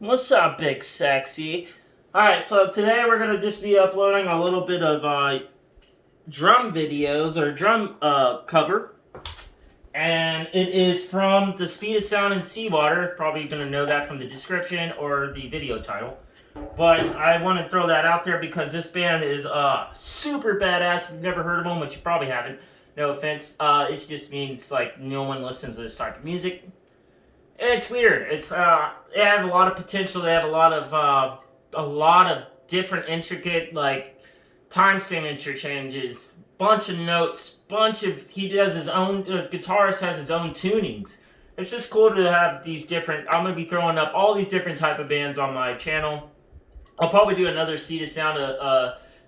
What's up, Big Sexy? Alright, so today we're going to just be uploading a little bit of drum videos, or drum cover. And it is from The Speed of Sound in Seawater. Probably going to know that from the description or the video title. But I want to throw that out there because this band is super badass. If you've never heard of them, which you probably haven't. No offense. It just means like no one listens to this type of music. It's weird. They have a lot of potential. They have a lot of different intricate like time signature changes, bunch of notes, he does his own. The guitarist has his own tunings. It's just cool to have these different. I'm gonna be throwing up all these different type of bands on my channel. I'll probably do another Speed of Sound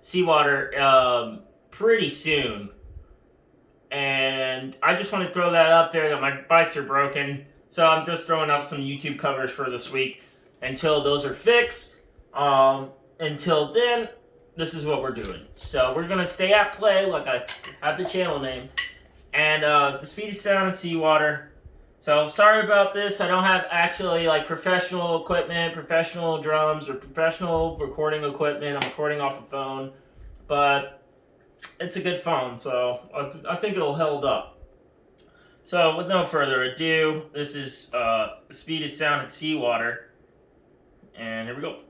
Seawater pretty soon. And I just want to throw that out there that my bikes are broken. So I'm just throwing up some YouTube covers for this week until those are fixed. Until then, this is what we're doing. So we're going to stay at play, like I have the channel name. And the Speed of Sound and Seawater. So sorry about this. I don't have actually like professional equipment, professional drums, or professional recording equipment. I'm recording off a phone. But it's a good phone, so I think it'll hold up. So, with no further ado, this is Speed of Sound at Seawater. And here we go.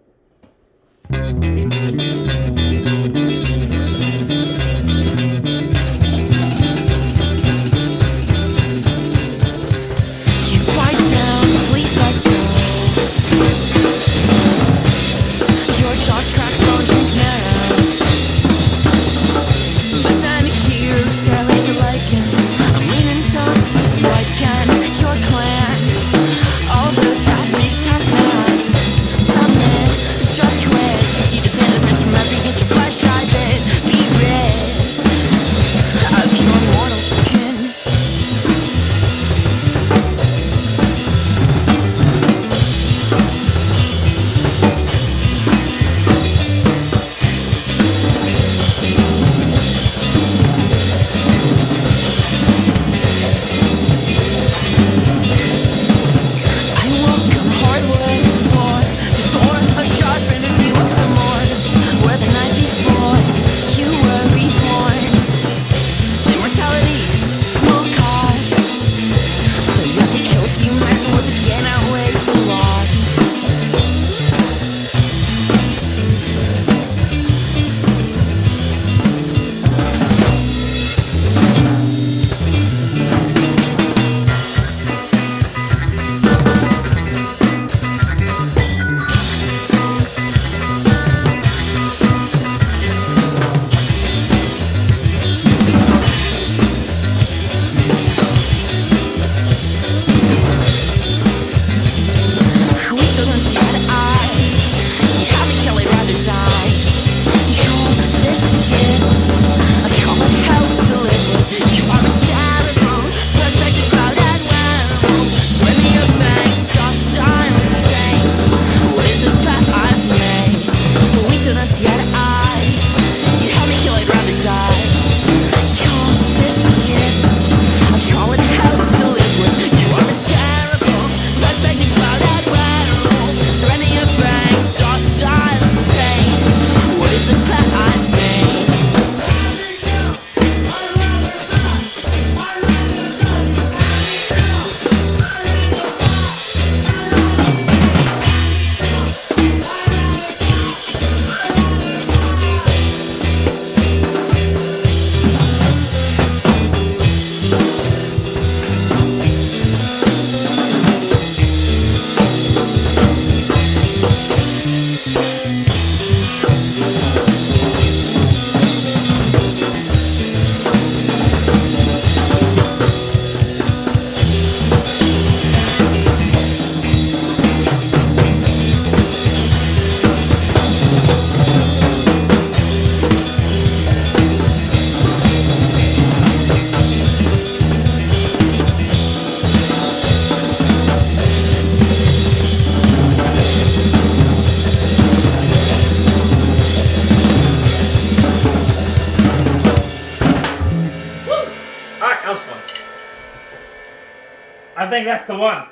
I think that's the one.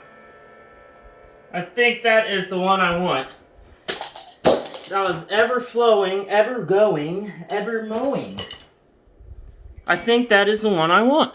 I think that is the one I want. That was ever flowing, ever going, ever mowing. I think that is the one I want.